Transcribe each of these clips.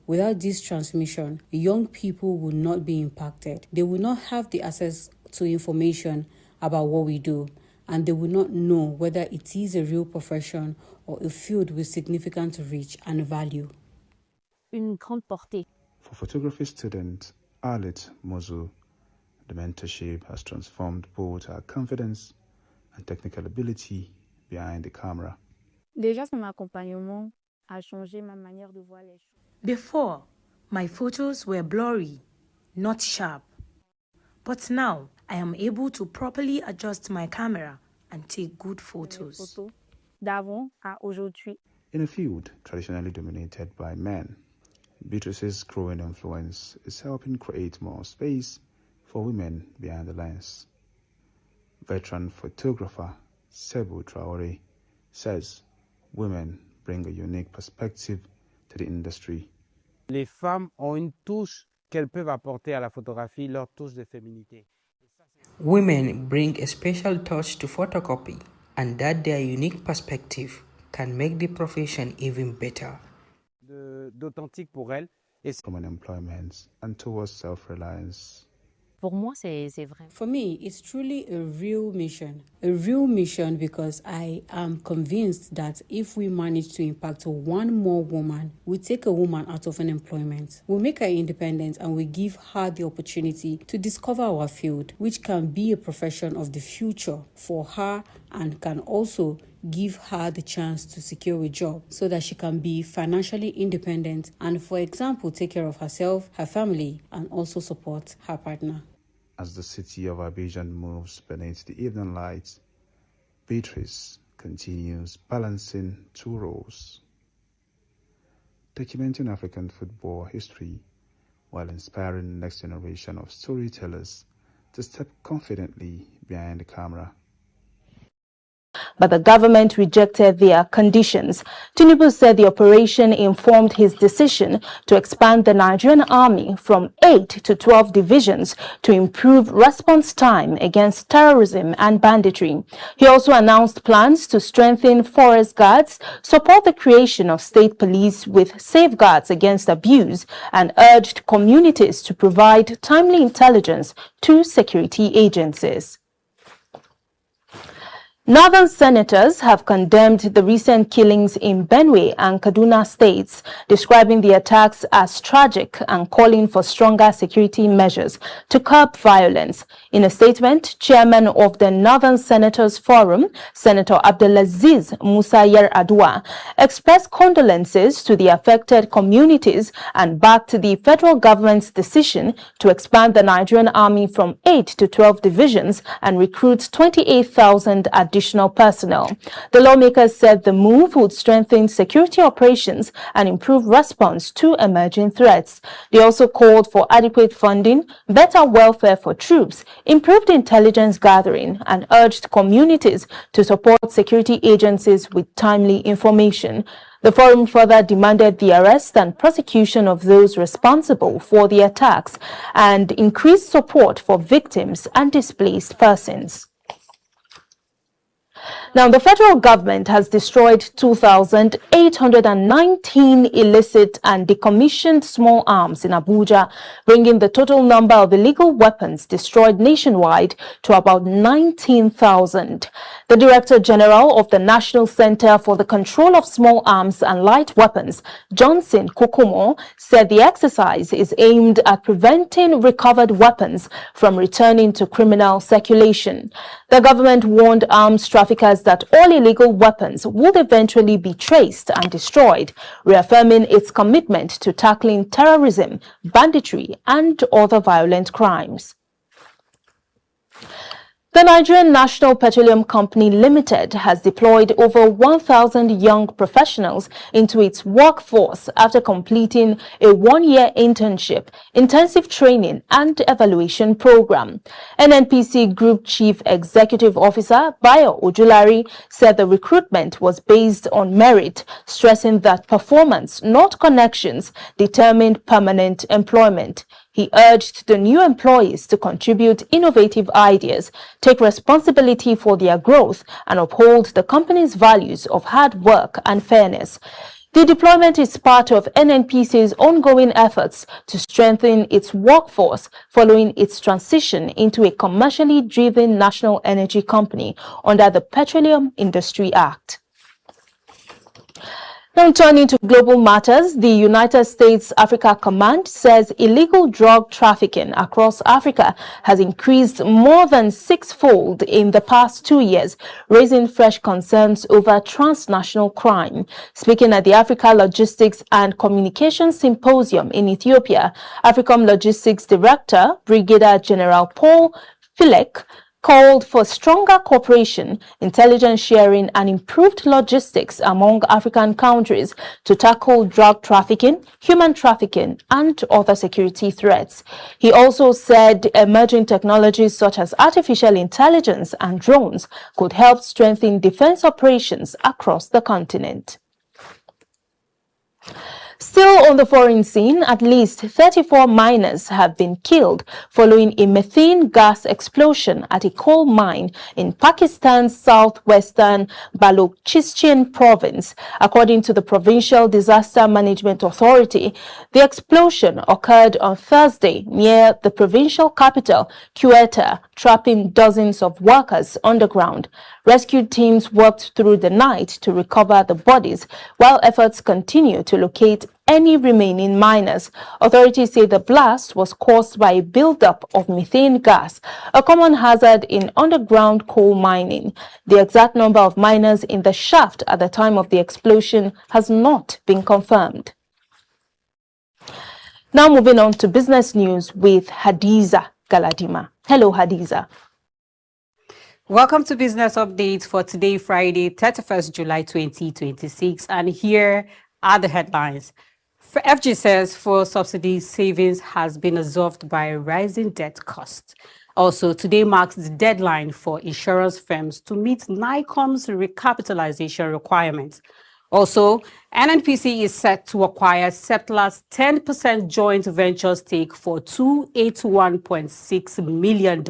Without this transmission, young people will not be impacted. They will not have the access to information about what we do, and they will not know whether it is a real profession or a field with significant reach and value. Une grande portée. For photography student Arlette Mozu, the mentorship has transformed both her confidence and technical ability behind the camera. Déjà, son accompagnement a changé ma manière de voir les choses. Before, my photos were blurry, not sharp. But now, I am able to properly adjust my camera and take good photos. D'avant à aujourd'hui. In a field traditionally dominated by men, Beatrice's growing influence is helping create more space for women behind the lens. Veteran photographer Sebu Traore says women bring a unique perspective to the industry. Les femmes ont une touche qu'elles peuvent apporter à la photographie, leur touche de féminité. Women bring a special touch to photography, and that their unique perspective can make the profession even better. D'authentique pour elles. From unemployment and towards self-reliance. Pour moi, c'est vrai. For me, it's truly a real mission because I am convinced that if we manage to impact one more woman, we take a woman out of unemployment, we make her independent, and we give her the opportunity to discover our field, which can be a profession of the future for her and can also give her the chance to secure a job so that she can be financially independent and, for example, take care of herself, her family, and also support her partner. As the city of Abidjan moves beneath the evening lights, Beatrice continues balancing two roles, documenting African football history while inspiring the next generation of storytellers to step confidently behind the camera. But the government rejected their conditions. Tinubu said the operation informed his decision to expand the Nigerian army from 8 to 12 divisions to improve response time against terrorism and banditry. He also announced plans to strengthen forest guards, support the creation of state police with safeguards against abuse, and urged communities to provide timely intelligence to security agencies. Northern senators have condemned the recent killings in Benue and Kaduna states, describing the attacks as tragic and calling for stronger security measures to curb violence. In a statement, chairman of the Northern Senators Forum, Senator Abdulaziz Musa Yar'Adua, expressed condolences to the affected communities and backed the federal government's decision to expand the Nigerian army from 8 to 12 divisions and recruit 28,000 additional personnel. The lawmakers said the move would strengthen security operations and improve response to emerging threats. They also called for adequate funding, better welfare for troops, improved intelligence gathering, and urged communities to support security agencies with timely information. The forum further demanded the arrest and prosecution of those responsible for the attacks and increased support for victims and displaced persons. Now, the federal government has destroyed 2,819 illicit and decommissioned small arms in Abuja, bringing the total number of illegal weapons destroyed nationwide to about 19,000. The Director General of the National Center for the Control of Small Arms and Light Weapons, Johnson Kokomo, said the exercise is aimed at preventing recovered weapons from returning to criminal circulation. The government warned arms traffickers that all illegal weapons would eventually be traced and destroyed, reaffirming its commitment to tackling terrorism, banditry, and other violent crimes. The Nigerian National Petroleum Company Limited has deployed over 1,000 young professionals into its workforce after completing a one-year internship, intensive training and evaluation program. NNPC Group Chief Executive Officer Bayo Ojulari said the recruitment was based on merit, stressing that performance, not connections, determined permanent employment. He urged the new employees to contribute innovative ideas, take responsibility for their growth, and uphold the company's values of hard work and fairness. The deployment is part of NNPC's ongoing efforts to strengthen its workforce following its transition into a commercially driven national energy company under the Petroleum Industry Act. Now turning to global matters, the United States Africa Command says illegal drug trafficking across Africa has increased more than sixfold in the past 2 years, raising fresh concerns over transnational crime. Speaking at the Africa Logistics and Communications Symposium in Ethiopia, AFRICOM Logistics Director, Brigadier General Paul Philek, called for stronger cooperation, intelligence sharing, and improved logistics among African countries to tackle drug trafficking, human trafficking, and other security threats. He also said emerging technologies such as artificial intelligence and drones could help strengthen defense operations across the continent. Still on the foreign scene, at least 34 miners have been killed following a methane gas explosion at a coal mine in Pakistan's southwestern Balochistan province. According to the Provincial Disaster Management Authority, the explosion occurred on Thursday near the provincial capital, Quetta, trapping dozens of workers underground. Rescue teams worked through the night to recover the bodies, while efforts continue to locate any remaining miners. Authorities say the blast was caused by a buildup of methane gas, a common hazard in underground coal mining. The exact number of miners in the shaft at the time of the explosion has not been confirmed. Now moving on to business news with Hadiza Galadima. Hello, Hadiza. Welcome to Business Updates for today, Friday, 31st July 2026. And here are the headlines. FG says fuel subsidy savings has been absorbed by rising debt costs. Also, today marks the deadline for insurance firms to meet NICOM's recapitalization requirements. Also, NNPC is set to acquire Seplat's 10% joint venture stake for $281.6 million.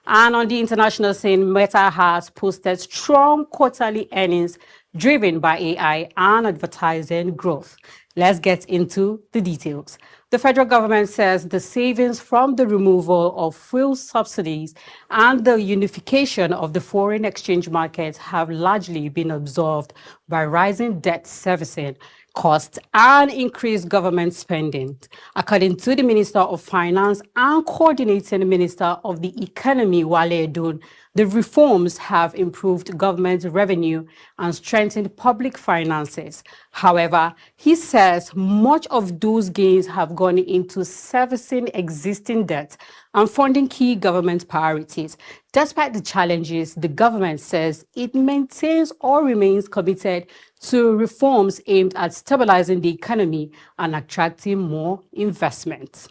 And on the international scene, Meta has posted strong quarterly earnings driven by AI and advertising growth. Let's get into the details. The federal government says the savings from the removal of fuel subsidies and the unification of the foreign exchange market have largely been absorbed by rising debt servicing costs and increased government spending. According to the Minister of Finance and Coordinating Minister of the Economy, Wale Edun, the reforms have improved government revenue and strengthened public finances. However, he says much of those gains have gone into servicing existing debt and funding key government priorities. Despite the challenges, the government says it maintains or remains committed to reforms aimed at stabilizing the economy and attracting more investment.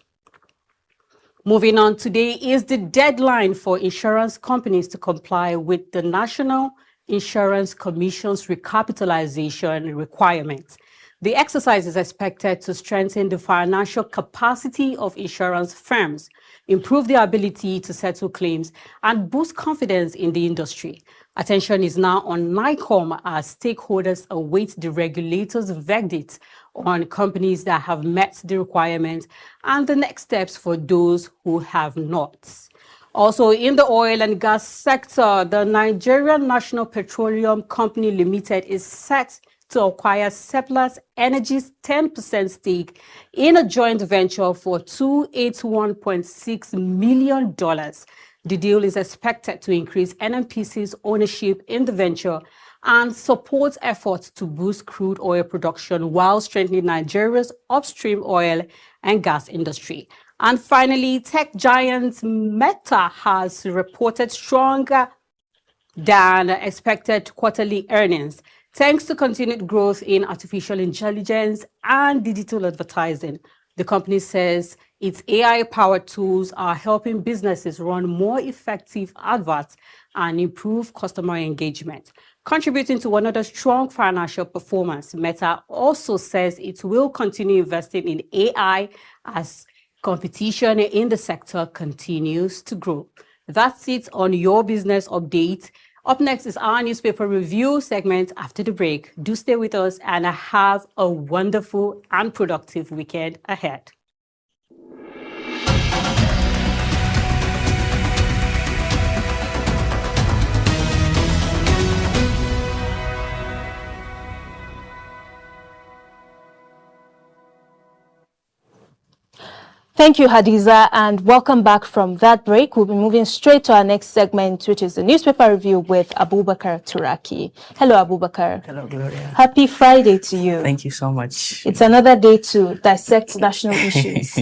Moving on, today is the deadline for insurance companies to comply with the National Insurance Commission's recapitalization requirements. The exercise is expected to strengthen the financial capacity of insurance firms, improve their ability to settle claims, and boost confidence in the industry. Attention is now on NICOM as stakeholders await the regulator's verdict on companies that have met the requirements and the next steps for those who have not. Also, in the oil and gas sector, the Nigerian National Petroleum Company Limited is set to acquire Seplat Energy's 10% stake in a joint venture for $281.6 million. The deal is expected to increase NNPC's ownership in the venture and support efforts to boost crude oil production while strengthening Nigeria's upstream oil and gas industry. And finally, tech giant Meta has reported stronger than expected quarterly earnings, thanks to continued growth in artificial intelligence and digital advertising. The company says its AI-powered tools are helping businesses run more effective adverts and improve customer engagement. Contributing to another strong financial performance, Meta also says it will continue investing in AI as competition in the sector continues to grow. That's it on your business update. Up next is our newspaper review segment after the break. Do stay with us and have a wonderful and productive weekend ahead. Thank you, Hadiza, and welcome back from that break. We'll be moving straight to our next segment, which is the newspaper review with Abubakar Turaki. Hello, Abubakar. Hello, Gloria. Happy Friday to you. Thank you so much. It's another day to dissect national issues.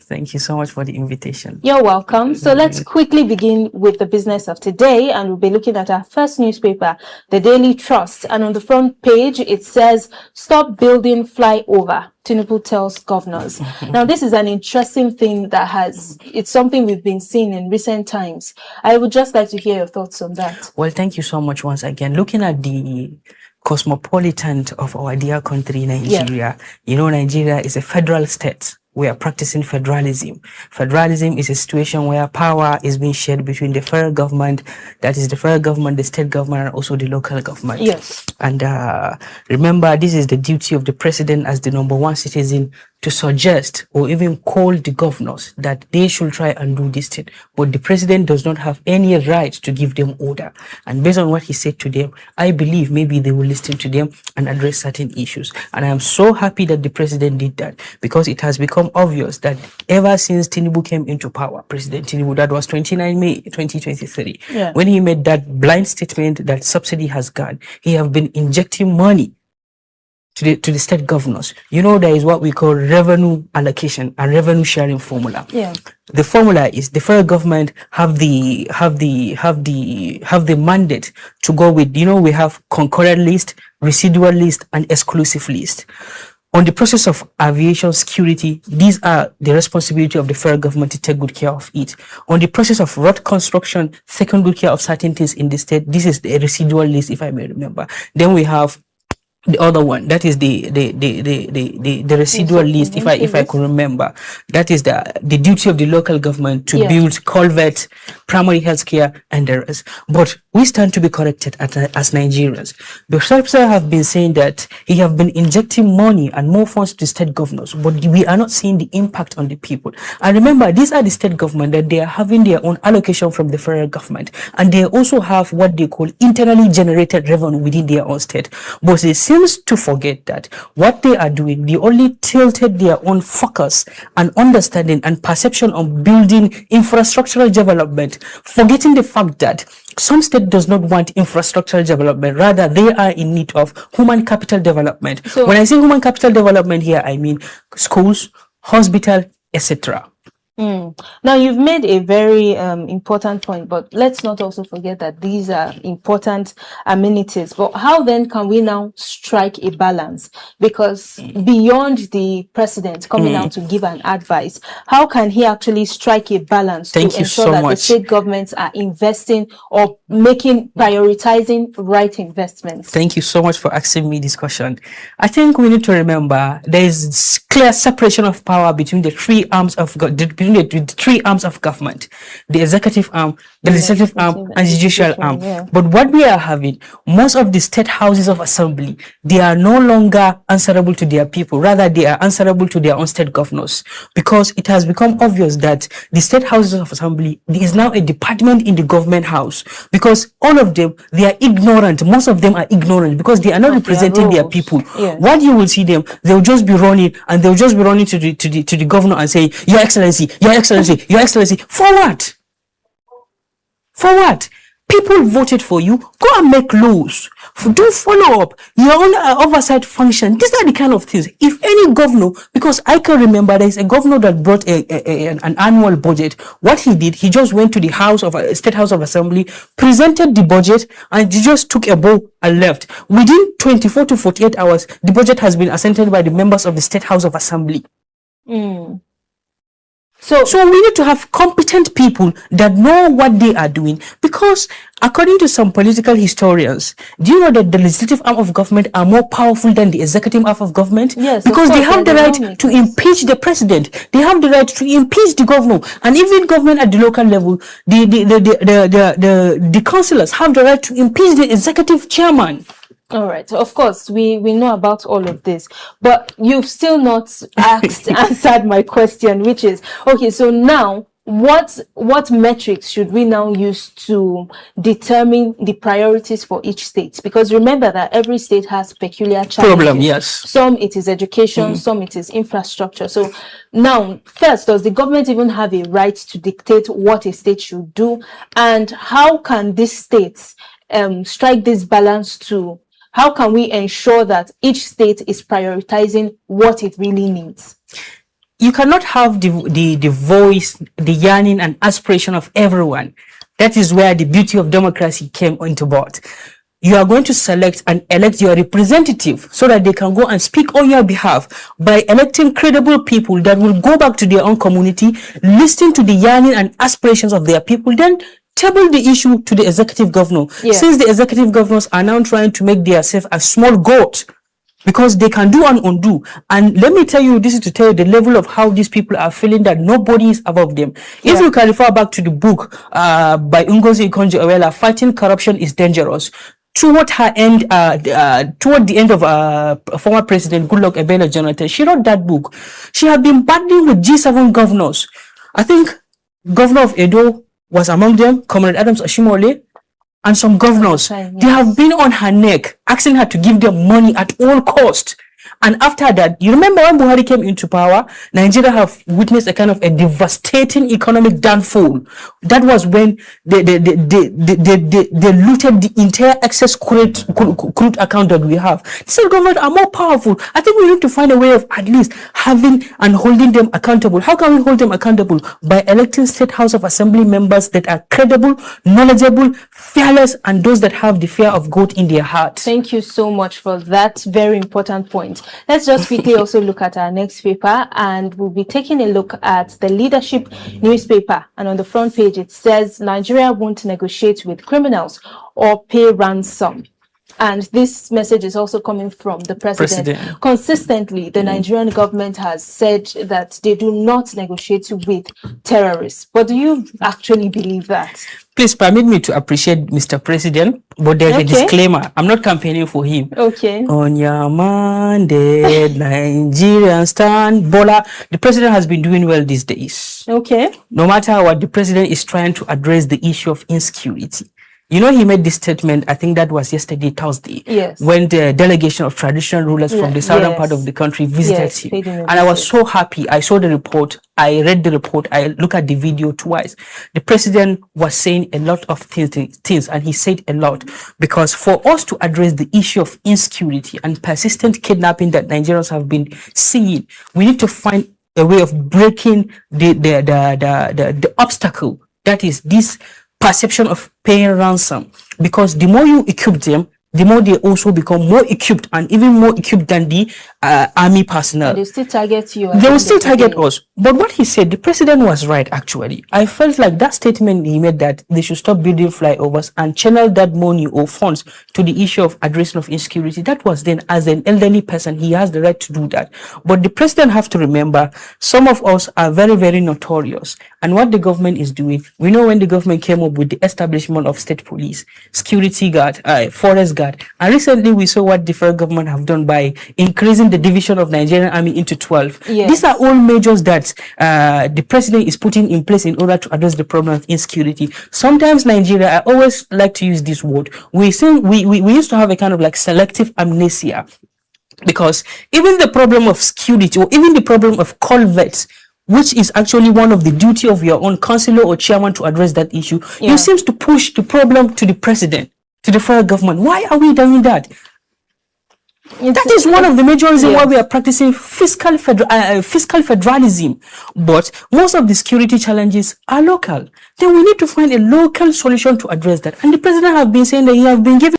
Thank you so much for the invitation. You're welcome. So let's quickly begin with the business of today, and we'll be looking at our first newspaper, the Daily Trust. And on the front page, it says, "Stop building flyover. Tinubu tells governors." Now, this is an interesting thing it's something we've been seeing in recent times. I would just like to hear your thoughts on that. Well, thank you so much once again. Looking at the cosmopolitan of our dear country, Nigeria, you know, Nigeria is a federal state. We are practicing federalism. Federalism is a situation where power is being shared between the federal government, that is the federal government, the state government, and also the local government. Yes. And remember, this is the duty of the president as the #1 citizen to suggest or even call the governors that they should try and do this thing. But the president does not have any right to give them order. And based on what he said to them, I believe maybe they will listen to them and address certain issues. And I am so happy that the president did that, because it has become obvious that ever since Tinubu came into power, President Tinubu, that was 29 May 2023, when he made that blind statement that subsidy has gone, he have been injecting money to the state governors. You know, there is what we call revenue allocation and revenue sharing formula. Yeah. The formula is the federal government have the mandate to go with, you know, we have concurrent list, residual list, and exclusive list. On the process of aviation security, these are the responsibility of the federal government to take good care of it. On the process of road construction, taking good care of certain things in the state, this is the residual list, if I may remember. Then we have the other one, that is the residual list, if I could remember. That is the duty of the local government to build culvert, primary health care, and the rest. But we stand to be corrected as Nigerians. The Sir have been saying that he have been injecting money and more funds to state governors, but we are not seeing the impact on the people. And remember, these are the state government that they are having their own allocation from the federal government, and they also have what they call internally generated revenue within their own state. But they seems to forget that what they are doing, they only tilted their own focus and understanding and perception on building infrastructural development, forgetting the fact that some state does not want infrastructural development, rather they are in need of human capital development. So when I say human capital development here, I mean schools, hospital, etc. Now, you've made a very important point, but let's not also forget that these are important amenities. But how then can we now strike a balance? Because beyond the president coming out to give an advice, how can he actually strike a balance to ensure that the state governments are investing or prioritizing right investments? Thank you so much for asking me this question. I think we need to remember there is clear separation of power between the three arms of government: the executive arm, the legislative arm, and the judicial arm. But what we are having, most of the state houses of assembly, they are no longer answerable to their people, rather they are answerable to their own state governors, because it has become obvious that the state houses of assembly is now a department in the government house, because all of them, they are ignorant. Most of them are ignorant because they are not representing their people. What you will see them, they'll just be running, and they'll just be running to the governor and say, "Your Excellency, Your Excellency, Your Excellency." For what? For what? People voted for you. Go and make laws. Do follow up your own oversight function. These are the kind of things. If any governor, because I can remember there is a governor that brought an annual budget. What he did, he just went to the State House of Assembly, presented the budget, and he just took a bow and left. Within 24 to 48 hours, the budget has been assented by the members of the State House of Assembly. So we need to have competent people that know what they are doing, because according to some political historians, do you know that the legislative arm of government are more powerful than the executive arm of government? Yes, because they have the right lawmakers to impeach the president. They have the right to impeach the governor, and even government at the local level, the councillors have the right to impeach the executive chairman. All right. Of course, we know about all of this, but you've still not answered my question, which is, okay, so now what metrics should we now use to determine the priorities for each state? Because remember that every state has peculiar challenges. Problem, yes. Some it is education, some it is infrastructure. So now, first, does the government even have a right to dictate what a state should do? And how can these states strike this balance to, how can we ensure that each state is prioritizing what it really needs? You cannot have the voice, the yearning and aspiration of everyone. That is where the beauty of democracy came into board. You are going to select and elect your representative so that they can go and speak on your behalf by electing credible people that will go back to their own community, listen to the yearning and aspirations of their people, then table the issue to the executive governor. Yeah. Since the executive governors are now trying to make themselves a small goat, because they can do and undo. And let me tell you, this is to tell you the level of how these people are feeling that nobody is above them. Yeah. If you can refer back to the book by Ngozi Okonjo-Iweala, Fighting Corruption is Dangerous, toward her end, toward the end of former President Goodluck Ebele Jonathan, she wrote that book. She had been battling with G7 governors. I think Governor of Edo was among them, Comrade Adams Oshimole, and some governors. Okay, yes. They have been on her neck, asking her to give them money at all cost. And after that, you remember when Buhari came into power, Nigeria have witnessed a kind of a devastating economic downfall. That was when they looted the entire excess crude account that we have. The state government are more powerful. I think we need to find a way of at least having and holding them accountable. How can we hold them accountable? By electing State House of Assembly members that are credible, knowledgeable, fearless, and those that have the fear of God in their heart. Thank you so much for that very important point. Let's just quickly also look at our next paper, and we'll be taking a look at the Leadership newspaper. And on the front page, it says, Nigeria won't negotiate with criminals or pay ransom. And this message is also coming from the president. Consistently, the Nigerian government has said that they do not negotiate with terrorists. But do you actually believe that? Please permit me to appreciate Mr. President, but there's a disclaimer. I'm not campaigning for him. Okay. On your mandate, Nigerian stand, Bola. The president has been doing well these days. Okay. No matter what, the president is trying to address the issue of insecurity. You know, he made this statement, I think that was yesterday, Thursday, yes, when the delegation of traditional rulers from the southern part of the country visited him. And I was so happy. I saw the report. I read the report. I looked at the video twice. The president was saying a lot of things, and he said a lot, because for us to address the issue of insecurity and persistent kidnapping that Nigerians have been seeing, we need to find a way of breaking the obstacle that is this perception of paying ransom, because the more you equip them, the more they also become more equipped, and even more equipped than the army personnel. And they still target you. They will still target us. But what he said, the president was right, actually. I felt like that statement he made, that they should stop building flyovers and channel that money or funds to the issue of addressing of insecurity. That was then, as an elderly person, he has the right to do that. But the president have to remember, some of us are very, very notorious. And what the government is doing, we know when the government came up with the establishment of state police, security guard, forest guard, and recently we saw what the federal government have done by increasing the division of Nigerian army into 12. Yes. These are all measures that the president is putting in place in order to address the problem of insecurity. Sometimes Nigeria, I always like to use this word, we used to have a kind of like selective amnesia, because even the problem of security, or even the problem of culverts, which is actually one of the duty of your own councillor or chairman to address that issue, you seem to push the problem to the president, to the federal government. Why are we doing that? That is one of the major reasons why we are practicing fiscal federalism. But most of the security challenges are local. Then we need to find a local solution to address that. And the president has been saying that he has been giving